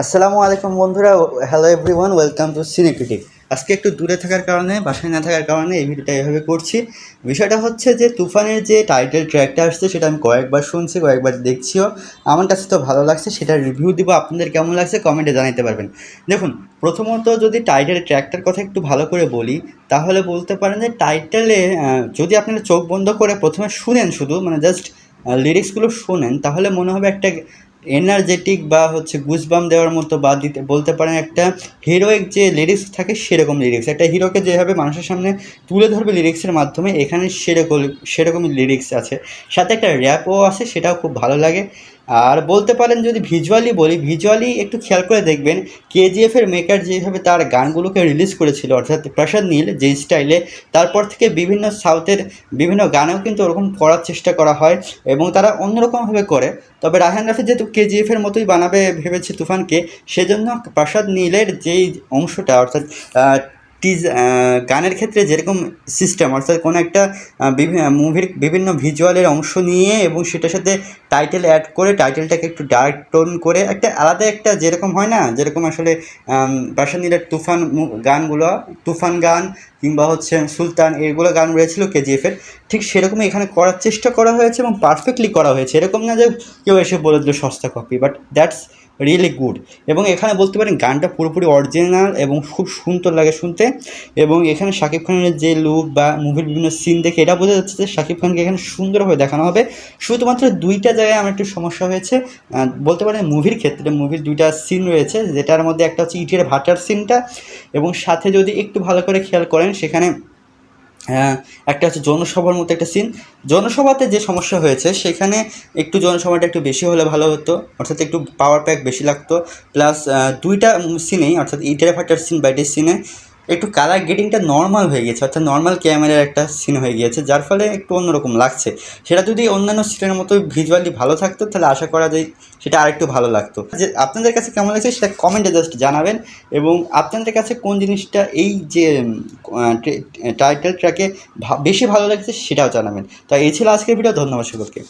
আসসালামু আলাইকুম বন্ধুরা। Hello everyone, welcome to Cinecritic. আজকে একটু দূরে থাকার কারণে, বাসায় না থাকার কারণে এই ভিডিওটা এভাবে করছি। বিষয়টা হচ্ছে যে তুফানের যে টাইটেল ট্র্যাকটা আসছে সেটা আমি কয়েকবার শুনছি, কয়েকবার দেখছিও। আমার কাছে তো ভালো লাগছে, সেটা রিভিউ দিব। আপনাদের কেমন লাগছে কমেন্টে জানাতে পারবেন। দেখুন, প্রথমত যদি টাইটেল ট্র্যাকটার কথা একটু ভালো করে বলি, তাহলে বলতে পারেন যে টাইটেলে যদি আপনারা চোখ বন্ধ করে প্রথমে শুনেন, শুধু মানে জাস্ট লিরিক্সগুলো শোনেন, তাহলে মনে হবে একটা এনার্জেটিক বা হচ্ছে গুজবাম দেওয়ার মতো, বা দিতে বলতে পারেন একটা হিরোইক যে লিরিক্স থাকে সেরকম লিরিক্স, একটা হিরোকে যেভাবে মানুষের সামনে তুলে ধরবে লিরিক্সের মাধ্যমে, এখানে সেরকমই লিরিক্স আছে। সাথে একটা র্যাপও আছে, সেটাও খুব ভালো লাগে। আর বলতে পারেন যদি ভিজুয়ালি বলি, ভিজুয়ালি একটু খেয়াল করে দেখবেন কেজিএফের মেকার যেভাবে তার গানগুলোকে রিলিজ করেছিল, অর্থাৎ প্রসাদ নীল যে স্টাইলে, তারপর থেকে বিভিন্ন সাউথের বিভিন্ন গানেও কিন্তু ওরকম করার চেষ্টা করা হয় এবং তারা অন্যরকমভাবে করে। তবে রায়হান রাফি যেহেতু কেজিএফের মতোই বানাবে ভেবেছে তুফানকে, সেজন্য প্রসাদ নীলের যেই অংশটা, অর্থাৎ গানের ক্ষেত্রে যেরকম সিস্টেম, অর্থাৎ কোনো একটা মুভির বিভিন্ন ভিজুয়ালের অংশ নিয়ে এবং সেটার সাথে টাইটেল অ্যাড করে, টাইটেলটাকে একটু ডার্ক টোন করে একটা আলাদা একটা, যেরকম হয় না, যেরকম আসলে প্রসাদ নীলের গানগুলো, তুফান গান কিংবা হচ্ছে সুলতান, এগুলো গান রয়েছিল কেজিএফের, ঠিক সেরকমই এখানে করার চেষ্টা করা হয়েছে এবং পারফেক্টলি করা হয়েছে। এরকম না যে কেউ এসে বলে দিল সস্তা copy, but that's really good. এবং এখানে বলতে পারেন গানটা পুরোপুরি অরিজিনাল এবং খুব সুন্দর লাগে শুনতে। এবং এখানে শাকিব খানের যে লুক বা মুভির বিভিন্ন সিন দেখে এটা বোঝা যাচ্ছে যে শাকিব খানকে এখানে সুন্দরভাবে দেখানো হবে। শুধুমাত্র দুইটা জায়গায় আমার একটু সমস্যা হয়েছে, বলতে পারেন মুভির ক্ষেত্রে। মুভির দুইটা সিন রয়েছে, যেটার মধ্যে একটা হচ্ছে ইটের ভাটার সিনটা, এবং সাথে যদি একটু ভালো করে খেয়াল করেন সেখানে একটা হচ্ছে জনসভার মতো একটা সিন। জনসভাতে যে সমস্যা হয়েছে সেখানে একটু জনসভাটা একটু বেশি হলে ভালো হতো, অর্থাৎ একটু পাওয়ার প্যাক বেশি লাগতো। প্লাস দুইটা সিনেই, অর্থাৎ ইটের ফাটার সিন, বাইটের সিনে একটু কালার গ্রেডিংটা নর্মাল হয়ে গেছে, অর্থাৎ নর্মাল ক্যামেরার একটা সিন হয়ে গিয়েছে, যার ফলে একটু অন্যরকম লাগছে। সেটা যদি অন্যান্য সিনের মতো ভিজুয়ালি ভালো থাকতো তাহলে আশা করা যায় সেটা আরেকটু ভালো লাগতো। যে আপনাদের কাছে কেমন লাগছে সেটা কমেন্টে জাস্ট জানাবেন। এবং আপনাদের কাছে কোন জিনিসটা এই যে টাইটেল ট্র্যাকে বেশি ভালো লাগছে সেটাও জানাবেন। তো এই ছিল আজকের ভিডিও। ধন্যবাদ সকলকে।